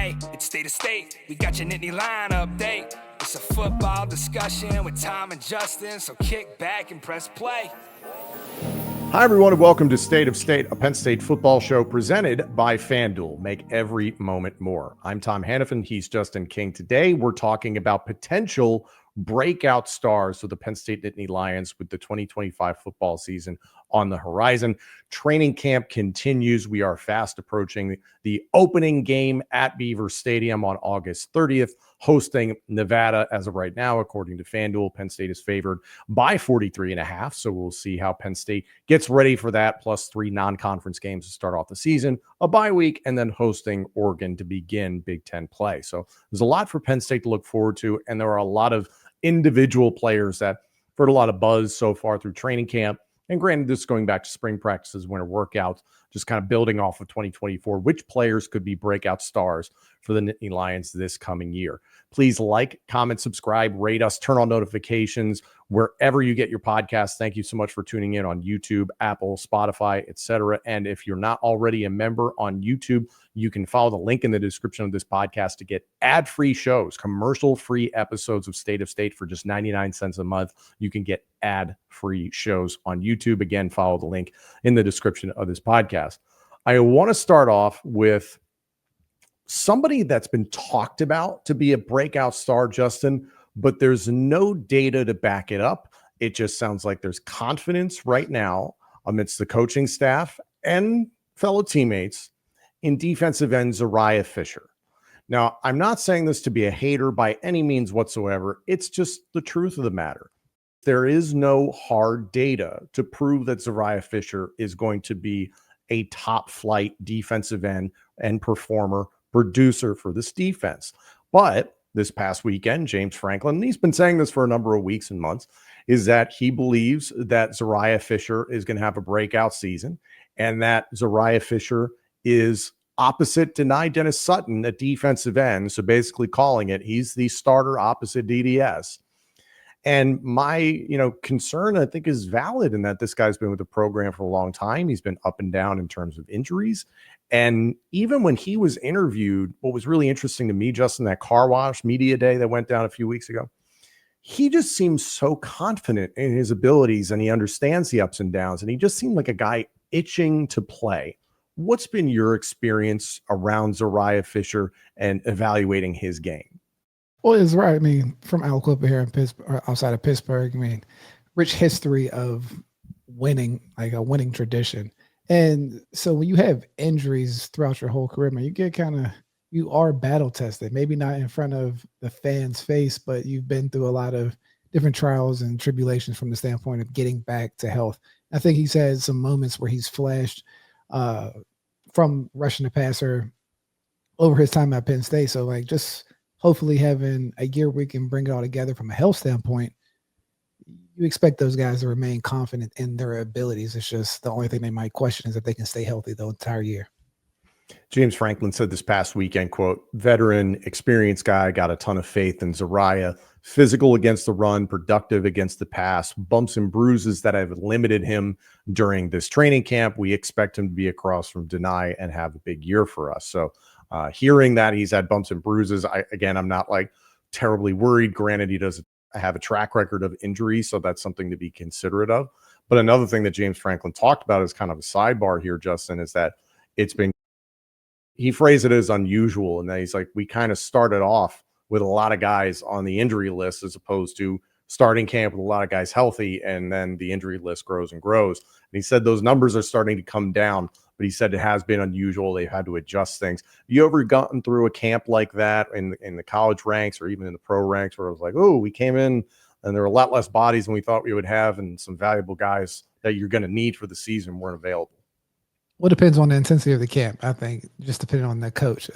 Hey, it's State of State. We got your Nittany Lion update. It's a football discussion with Tom and Justin, so kick back and press play. Hi, everyone, and welcome to State of State, a Penn State football show presented by FanDuel. Make every moment more. I'm Tom Hannafin. He's Justin King. Today, we're talking about potential breakout stars for the Penn State Nittany Lions with the 2025 football season on the horizon. Training camp continues. We are fast approaching the opening game at Beaver Stadium on August 30th, hosting Nevada. As of right now, according to FanDuel, Penn State is favored by 43.5. So we'll see how Penn State gets ready for that, plus 3 non-conference games to start off the season, a bye week, and then hosting Oregon to begin Big Ten play. So there's a lot for Penn State to look forward to, and there are a lot of individual players that have heard a lot of buzz so far through training camp. And granted, this is going back to spring practices, winter workouts, just kind of building off of 2024, which players could be breakout stars for the Nittany Lions this coming year. Please like, comment, subscribe, rate us, turn on notifications wherever you get your podcasts. Thank you so much for tuning in on YouTube, Apple, Spotify, etc. And if you're not already a member on YouTube, you can follow the link in the description of this podcast to get ad-free shows, commercial-free episodes of State of State for just 99 cents a month. You can get ad-free shows on YouTube. Again, follow the link in the description of this podcast. I want to start off with somebody that's been talked about to be a breakout star, Justin, but there's no data to back it up. It just sounds like there's confidence right now amidst the coaching staff and fellow teammates in defensive end Zariah Fischer. Now, I'm not saying this to be a hater by any means whatsoever. It's just the truth of the matter. There is no hard data to prove that Zariah Fischer is going to be a top flight defensive end and producer for this defense. But this past weekend, James Franklin, and he's been saying this for a number of weeks and months, is that he believes that Zariah Fischer is going to have a breakout season and that Zariah Fischer is opposite Denai Dennis Sutton at defensive end. So basically calling it, he's the starter opposite DDS. And my, concern, I think, is valid in that this guy's been with the program for a long time. He's been up and down in terms of injuries. And even when he was interviewed, what was really interesting to me, Justin, that car wash media day that went down a few weeks ago, he just seems so confident in his abilities and he understands the ups and downs. And he just seemed like a guy itching to play. What's been your experience around Zariah Fischer and evaluating his game? Well, it's right. I mean, from Al Clipper here in Pittsburgh, outside of Pittsburgh, I mean, rich history of winning, like a winning tradition. And so when you have injuries throughout your whole career, man, you get you are battle tested, maybe not in front of the fans' face, but you've been through a lot of different trials and tribulations from the standpoint of getting back to health. I think he's had some moments where he's flashed from rushing the passer over his time at Penn State. So just hopefully having a year we can bring it all together from a health standpoint, you expect those guys to remain confident in their abilities. It's just the only thing they might question is if they can stay healthy the entire year. James Franklin said this past weekend, quote, veteran, experienced guy, got a ton of faith in Zariah, physical against the run, productive against the pass, bumps and bruises that have limited him during this training camp. We expect him to be across from Denai and have a big year for us. So hearing that he's had bumps and bruises, I'm not terribly worried. Granted, he doesn't have a track record of injury, so that's something to be considerate of. But another thing that James Franklin talked about is kind of a sidebar here, Justin, is that he phrased it as unusual. And then he's like, we kind of started off with a lot of guys on the injury list as opposed to starting camp with a lot of guys healthy. And then the injury list grows and grows. And he said those numbers are starting to come down, but he said it has been unusual. They've had to adjust things. You ever gotten through a camp like that in the college ranks or even in the pro ranks where it was like, oh, we came in and there were a lot less bodies than we thought we would have, and some valuable guys that you're going to need for the season weren't available? Well, it depends on the intensity of the camp, I think, just depending on the coach.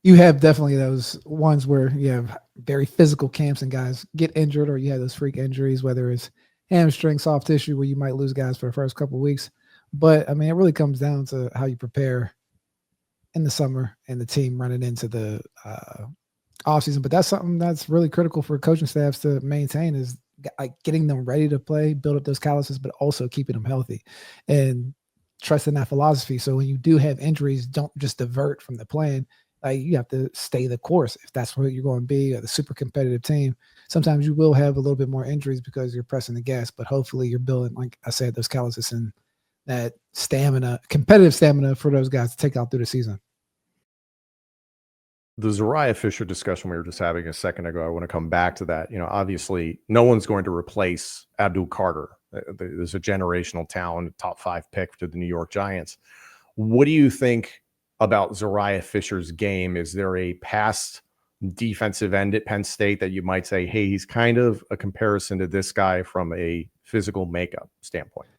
You have definitely those ones where you have very physical camps and guys get injured, or you have those freak injuries, whether it's hamstring, soft tissue, where you might lose guys for the first couple of weeks. But, I mean, it really comes down to how you prepare in the summer and the team running into the offseason. But that's something that's really critical for coaching staffs to maintain, is getting them ready to play, build up those calluses, but also keeping them healthy and trust in that philosophy. So when you do have injuries, don't just divert from the plan Like, you have to stay the course if that's where you're going to be, or the super competitive team. Sometimes you will have a little bit more injuries because you're pressing the gas, but hopefully you're building, like I said, those calluses and that stamina, competitive stamina for those guys to take out through the season. The Zariah Fischer discussion we were just having a second ago, I want to come back to that. Obviously, no one's going to replace Abdul Carter. There's a generational talent, top 5 pick to the New York Giants. What do you think about Zariah Fischer's game? Is there a past defensive end at Penn State that you might say, hey, he's kind of a comparison to this guy from a physical makeup standpoint?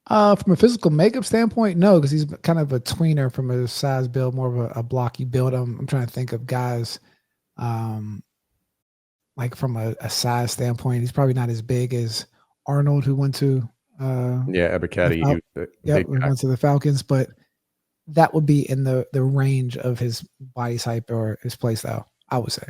From a physical makeup standpoint, no, because he's kind of a tweener from a size build, more of a blocky build. I'm trying to think of guys like from a size standpoint. He's probably not as big as Arnold, who went to Ebiketie. Went to the Falcons, but that would be in the range of his body type or his play style, I would say.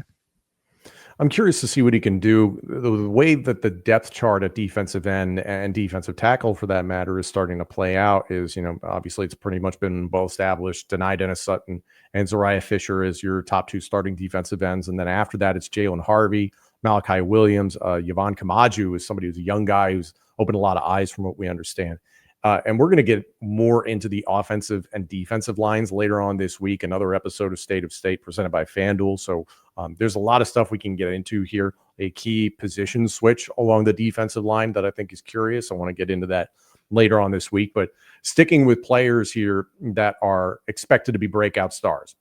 I'm curious to see what he can do. The way that the depth chart at defensive end and defensive tackle, for that matter, is starting to play out is, obviously it's pretty much been well established. Dennis Sutton and Zariah Fischer as your top 2 starting defensive ends. And then after that, it's Jalen Harvey, Malachi Williams, Yvonne Kamaju is somebody who's a young guy who's opened a lot of eyes from what we understand. And we're going to get more into the offensive and defensive lines later on this week. Another episode of State of State presented by FanDuel. So there's a lot of stuff we can get into here. A key position switch along the defensive line that I think is curious. I want to get into that later on this week. But sticking with players here that are expected to be breakout stars.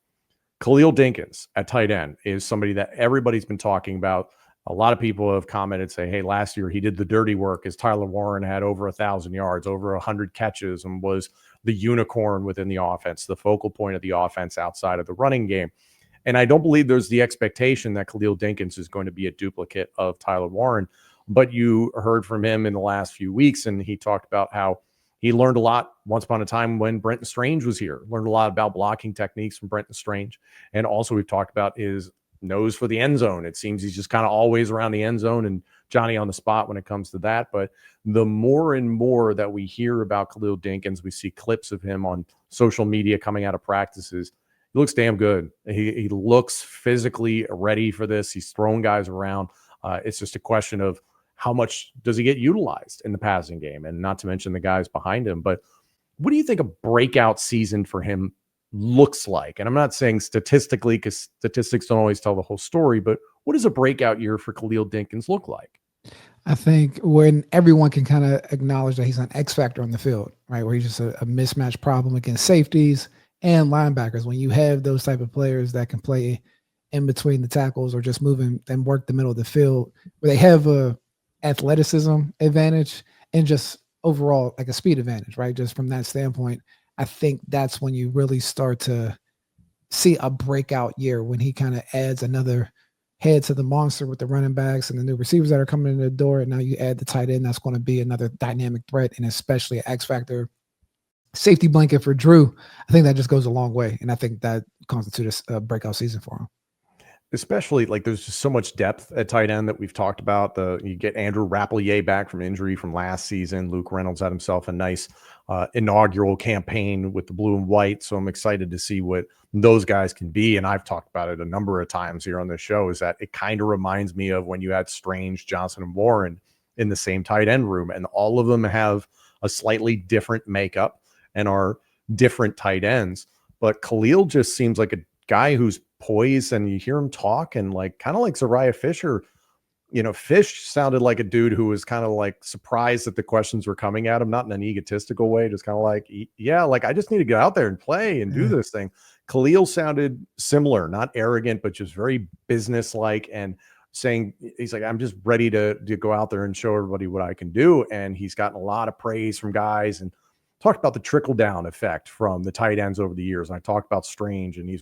Khalil Dinkens at tight end is somebody that everybody's been talking about. A lot of people have commented, say, hey, last year he did the dirty work as Tyler Warren had over 1,000 yards, over 100 catches, and was the unicorn within the offense, the focal point of the offense outside of the running game. And I don't believe there's the expectation that Khalil Dinkens is going to be a duplicate of Tyler Warren. But you heard from him in the last few weeks, and he talked about how he learned a lot once upon a time when Brenton Strange was here, learned a lot about blocking techniques from Brenton Strange. And also we've talked about his nose for the end zone. It seems he's just kind of always around the end zone and Johnny on the spot when it comes to that. But the more and more that we hear about Khalil Dinkens, we see clips of him on social media coming out of practices. He looks damn good. He looks physically ready for this. He's throwing guys around. It's just a question of how much does he get utilized in the passing game, and not to mention the guys behind him. But what do you think a breakout season for him looks like? And I'm not saying statistically, because statistics don't always tell the whole story, but what does a breakout year for Khalil Dinkens look like? I think when everyone can kind of acknowledge that he's an X factor on the field, right? Where he's just a mismatch problem against safeties and linebackers. When you have those type of players that can play in between the tackles or just move and work the middle of the field, where they have a athleticism advantage and just overall like a speed advantage, right? Just from that standpoint, I think that's when you really start to see a breakout year, when he kind of adds another head to the monster with the running backs and the new receivers that are coming in the door. And now you add the tight end, that's going to be another dynamic threat, and especially an X factor safety blanket for Drew. I think that just goes a long way. And I think that constitutes a breakout season for him. Especially like there's just so much depth at tight end that we've talked about. You get Andrew Rappelier back from injury from last season. Luke Reynolds had himself a nice inaugural campaign with the blue and white. So I'm excited to see what those guys can be. And I've talked about it a number of times here on this show, is that it kind of reminds me of when you had Strange, Johnson, and Warren in the same tight end room, and all of them have a slightly different makeup and are different tight ends. But Khalil just seems like a guy who's poised, and you hear him talk, and like kind of like Zariah Fischer. Fish sounded like a dude who was kind of like surprised that the questions were coming at him, not in an egotistical way, just kind of like, yeah, like I just need to get out there and play and do this thing. Khalil sounded similar, not arrogant, but just very business-like, and saying, he's like, I'm just ready to go out there and show everybody what I can do. And he's gotten a lot of praise from guys, and talked about the trickle-down effect from the tight ends over the years. And I talked about Strange, and he's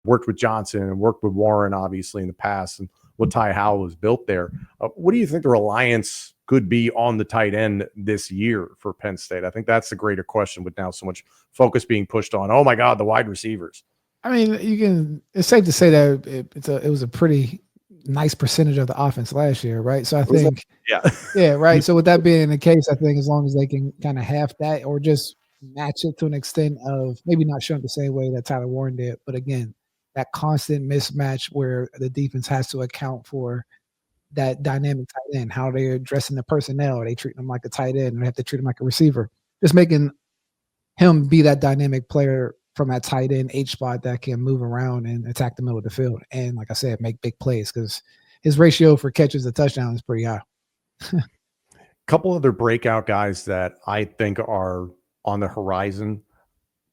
worked with Johnson and worked with Warren, obviously, in the past, and what Ty Howell was built there. What do you think the reliance could be on the tight end this year for Penn State? I think that's the greater question, with now so much focus being pushed on, oh my God, the wide receivers. I mean, it's safe to say that it was a pretty nice percentage of the offense last year, right? So I think, yeah, right. So with that being the case, I think as long as they can kind of half that, or just match it to an extent of maybe not showing the same way that Tyler Warren did, but again, that constant mismatch where the defense has to account for that dynamic tight end, how they're addressing the personnel. Are they treating them like a tight end, or they have to treat him like a receiver? Just making him be that dynamic player from that tight end H spot that can move around and attack the middle of the field. And like I said, make big plays, because his ratio for catches to touchdown is pretty high. Couple other breakout guys that I think are on the horizon.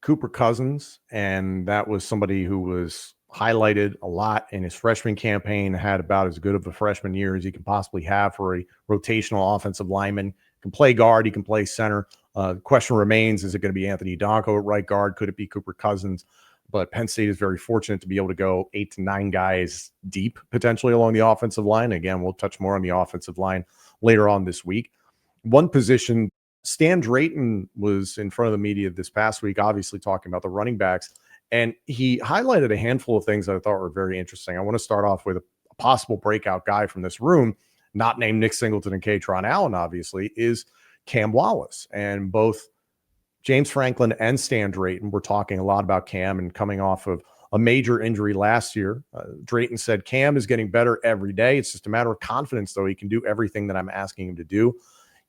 Cooper Cousins, and that was somebody who was highlighted a lot in his freshman campaign, had about as good of a freshman year as he could possibly have for a rotational offensive lineman. He can play guard, he can play center. The question remains, is it going to be Anthony Donko at right guard? Could it be Cooper Cousins? But Penn State is very fortunate to be able to go 8 to 9 guys deep potentially along the offensive line. Again, we'll touch more on the offensive line later on this week. One position, Stan Drayton was in front of the media this past week, obviously talking about the running backs, and he highlighted a handful of things that I thought were very interesting. I want to start off with a possible breakout guy from this room, not named Nick Singleton and Katron Allen, obviously, is Cam Wallace. And both James Franklin and Stan Drayton were talking a lot about Cam and coming off of a major injury last year. Drayton said, Cam is getting better every day. It's just a matter of confidence, though. He can do everything that I'm asking him to do.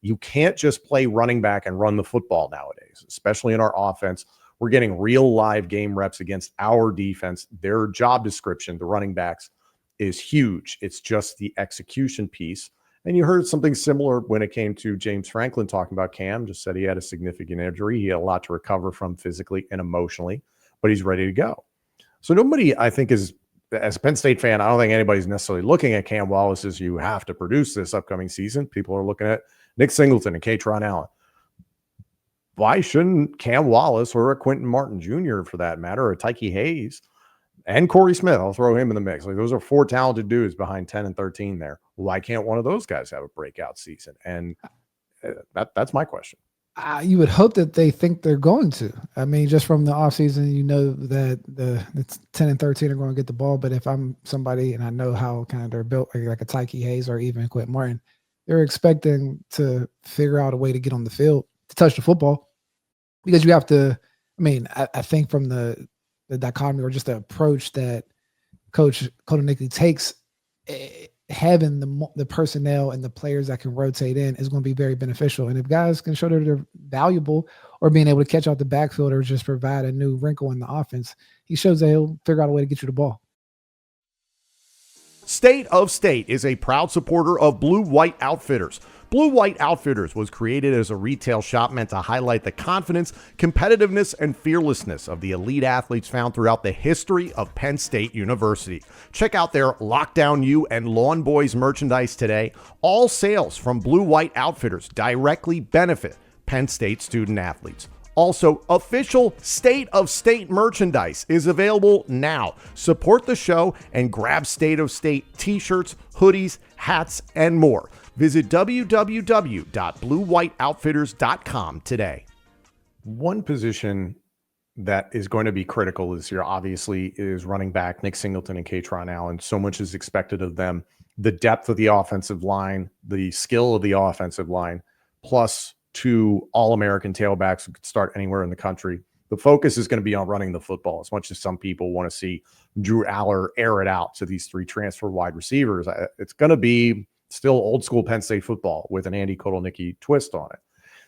You can't just play running back and run the football nowadays, especially in our offense. We're getting real live game reps against our defense. Their job description, the running backs, is huge. It's just the execution piece. And you heard something similar when it came to James Franklin talking about Cam, just said he had a significant injury. He had a lot to recover from physically and emotionally, but he's ready to go. So nobody, I think, is, as a Penn State fan, I don't think anybody's necessarily looking at Cam Wallace as you have to produce this upcoming season. People are looking at Nick Singleton and Katron Allen. Why shouldn't Cam Wallace or a Quentin Martin Jr., for that matter, or Tyke Hayes and Corey Smith, I'll throw him in the mix. Like, those are 4 talented dudes behind 10 and 13 there. Why can't one of those guys have a breakout season? And that's my question. You would hope that they think they're going to. I mean, just from the offseason, you know that the 10 and 13 are going to get the ball. But if I'm somebody and I know how kind of they're built, like a Tyke Hayes or even Quentin Martin, they're expecting to figure out a way to get on the field to touch the football, because you have to. I mean, I think from the dichotomy or just the approach that Coach Kotelnicki takes, having the personnel and the players that can rotate in is going to be very beneficial. And if guys can show that they're valuable or being able to catch out the backfield or just provide a new wrinkle in the offense, he shows that he'll figure out a way to get you the ball. State of State is a proud supporter of Blue White Outfitters. Blue White Outfitters was created as a retail shop meant to highlight the confidence, competitiveness, and fearlessness of the elite athletes found throughout the history of Penn State University. Check out their Lockdown U and Lawn Boys merchandise today. All sales from Blue White Outfitters directly benefit Penn State student athletes. Also, official State of State merchandise is available now. Support the show and grab State of State t-shirts, hoodies, hats, and more. Visit www.bluewhiteoutfitters.com today. One position that is going to be critical this year, obviously, is running back Nick Singleton and Katron Allen. So much is expected of them. The depth of the offensive line, the skill of the offensive line, plus 2 All-American tailbacks who could start anywhere in the country. The focus is going to be on running the football, as much as some people want to see Drew Aller air it out to these 3 transfer wide receivers. It's going to be still old school Penn State football with an Andy Kotelnicki twist on it.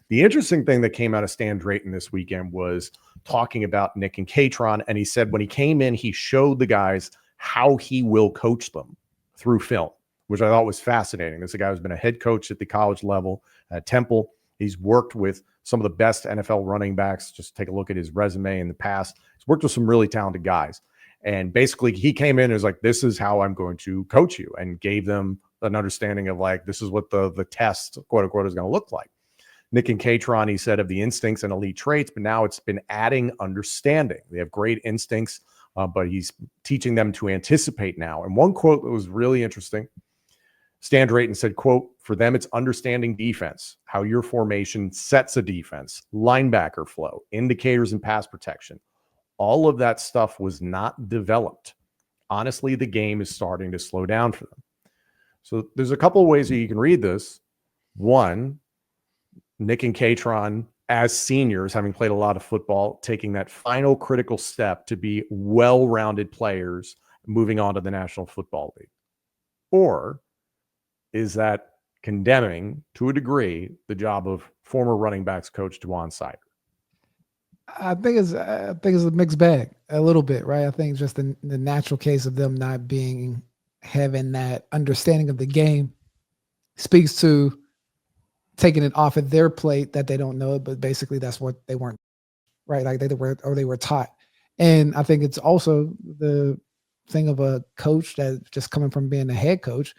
The interesting thing that came out of Stan Drayton this weekend was talking about Nick and Katron, and he said when he came in, he showed the guys how he will coach them through film, which I thought was fascinating. This is a guy who's been a head coach at the college level at Temple. He's worked with some of the best NFL running backs. Just take a look at his resume in the past. He's worked with some really talented guys. And basically he came in and was like, this is how I'm going to coach you, and gave them an understanding of like, this is what the test, quote unquote, is going to look like. Nick and Katron, he said, of the instincts and elite traits, but now it's been adding understanding. They have great instincts, but he's teaching them to anticipate now. And one quote that was really interesting, Stan Drayton said, quote, for them, it's understanding defense, how your formation sets a defense, linebacker flow, indicators and pass protection. All of that stuff was not developed. Honestly, the game is starting to slow down for them. So there's a couple of ways that you can read this. One, Nick and Katron as seniors, having played a lot of football, taking that final critical step to be well-rounded players moving on to the National Football League? Or is that condemning, to a degree, the job of former running backs coach Juwan Sider? I think it's a mixed bag a little bit, right? I think just the natural case of them not having that understanding of the game speaks to taking it off of their plate that they don't know it, but basically that's what they weren't, right? Like they were taught. And I think it's also the thing of a coach that just coming from being a head coach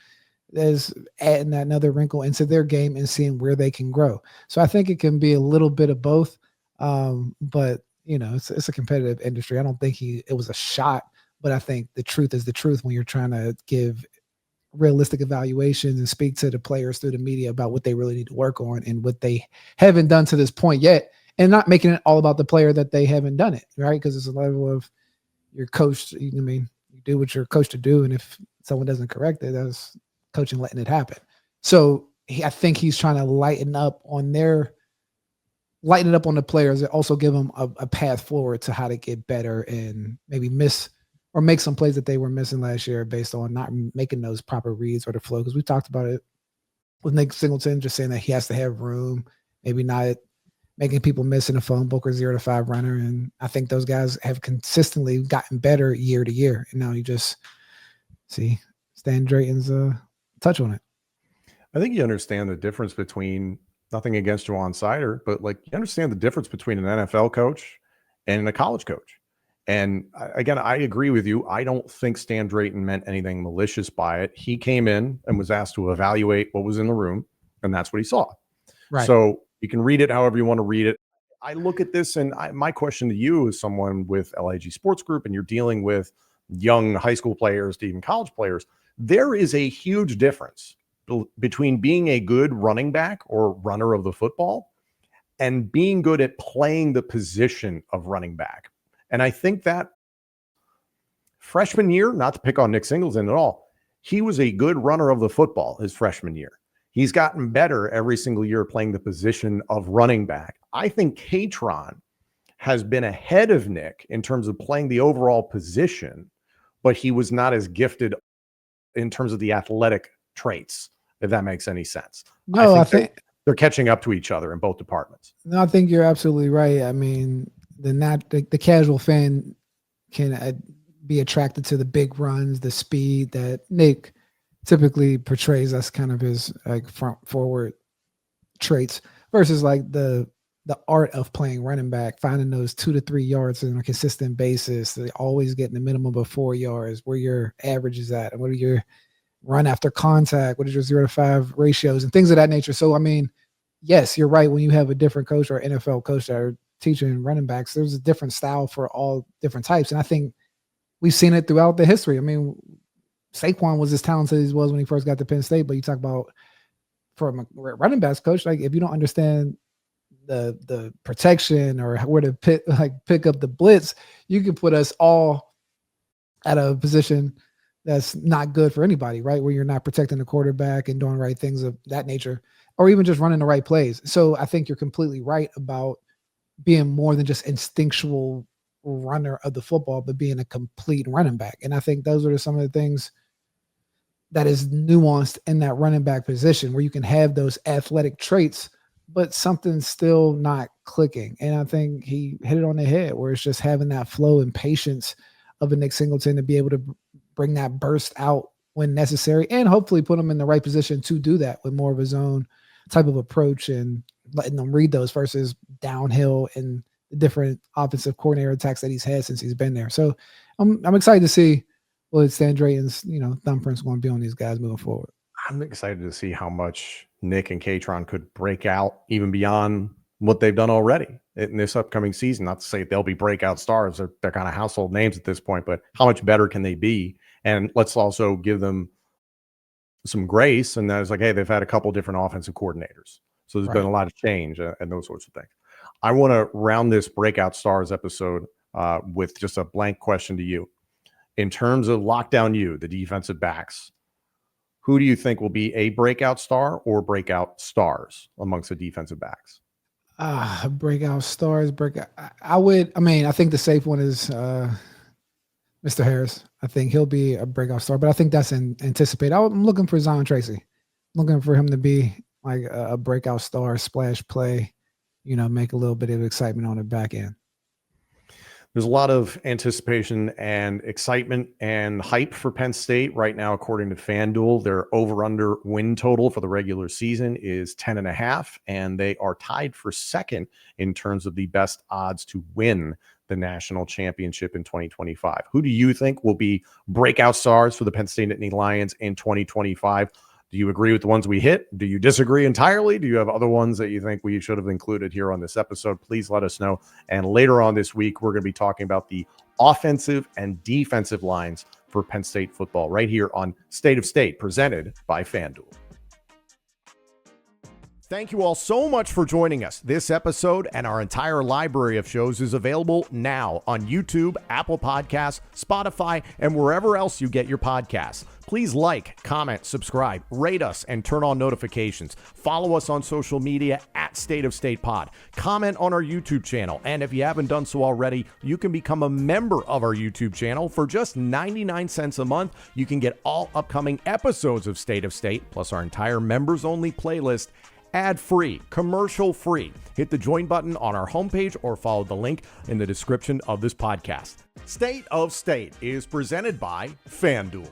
is adding that another wrinkle into their game and seeing where they can grow. So I think it can be a little bit of both. But it's a competitive industry. I don't think it was a shot, but I think the truth is the truth when you're trying to give realistic evaluations and speak to the players through the media about what they really need to work on and what they haven't done to this point yet, and not making it all about the player that they haven't done it, right? Because it's a level of your coach. You do what you're coached to do, and if someone doesn't correct it, that's coaching letting it happen. So I think he's trying to lighten up on the players and also give them a path forward to how to get better and maybe make some plays that they were missing last year based on not making those proper reads or the flow. Because we talked about it with Nick Singleton, just saying that he has to have room, maybe not making people miss in a phone book or 0 to 5 runner. And I think those guys have consistently gotten better year to year. And now you just see Stan Drayton's touch on it. I think you understand the difference between, nothing against Juwan Sider, but you understand the difference between an NFL coach and a college coach. And again, I agree with you. I don't think Stan Drayton meant anything malicious by it. He came in and was asked to evaluate what was in the room, and that's what he saw. Right. So you can read it however you want to read it. I look at this, and my question to you as someone with LIG Sports Group, and you're dealing with young high school players to even college players, there is a huge difference between being a good running back or runner of the football and being good at playing the position of running back. And I think that freshman year, not to pick on Nick Singleton at all, he was a good runner of the football his freshman year. He's gotten better every single year playing the position of running back. I think Katron has been ahead of Nick in terms of playing the overall position, but he was not as gifted in terms of the athletic traits, if that makes any sense. No, I think they're catching up to each other in both departments. No, I think you're absolutely right. I mean, the casual fan can be attracted to the big runs, the speed that Nick typically portrays as kind of his front forward traits versus the art of playing running back, finding those 2 to 3 yards on a consistent basis. They always getting a minimum of 4 yards, where your average is at, and what are your run after contact, what is your 0 to 5 ratios and things of that nature. So, I mean, yes, you're right. When you have a different coach or NFL coach that are teaching running backs, there's a different style for all different types. And I think we've seen it throughout the history. I mean, Saquon was as talented as he was when he first got to Penn State, but you talk about from a running backs coach, if you don't understand the protection or where to pick up the blitz, you can put us all at a position that's not good for anybody, right? Where you're not protecting the quarterback and doing right things of that nature, or even just running the right plays. So I think you're completely right about being more than just instinctual runner of the football, but being a complete running back. And I think those are some of the things that is nuanced in that running back position, where you can have those athletic traits, but something's still not clicking. And I think he hit it on the head, where it's just having that flow and patience of a Nick Singleton to be able to bring that burst out when necessary, and hopefully put him in the right position to do that with more of his own type of approach and letting them read those versus downhill and the different offensive coordinator attacks that he's had since he's been there. So I'm excited to see what Stan Drayton's thumbprint's going to be on these guys moving forward. I'm excited to see how much Nick and Katron could break out even beyond what they've done already in this upcoming season. Not to say they'll be breakout stars. They're kind of household names at this point, but how much better can they be? And let's also give them some grace. And that is hey, they've had a couple different offensive coordinators. So there's been a lot of change and those sorts of things. I want to round this Breakout Stars episode with just a blank question to you. In terms of lockdown U, the defensive backs, who do you think will be a breakout star or breakout stars amongst the defensive backs? Breakout stars. I think the safe one is Mr. Harris. I think he'll be a breakout star, but I think that's anticipated. I'm looking for Zion Tracy. Looking for him to be like a breakout star, splash play, make a little bit of excitement on the back end. There's a lot of anticipation and excitement and hype for Penn State right now. According to FanDuel, their over-under win total for the regular season is 10.5, and they are tied for second in terms of the best odds to win the national championship in 2025. Who do you think will be breakout stars for the Penn State Nittany Lions in 2025? Do you agree with the ones we hit? Do you disagree entirely? Do you have other ones that you think we should have included here on this episode? Please let us know. And later on this week, we're going to be talking about the offensive and defensive lines for Penn State football right here on State of State, presented by FanDuel. Thank you all so much for joining us. This episode and our entire library of shows is available now on YouTube, Apple Podcasts, Spotify, and wherever else you get your podcasts. Please like, comment, subscribe, rate us, and turn on notifications. Follow us on social media at State of State Pod. Comment on our YouTube channel. And if you haven't done so already, you can become a member of our YouTube channel for just 99 cents a month. You can get all upcoming episodes of State of State, plus our entire members-only playlist, ad-free, commercial-free. Hit the join button on our homepage or follow the link in the description of this podcast. State of State is presented by FanDuel.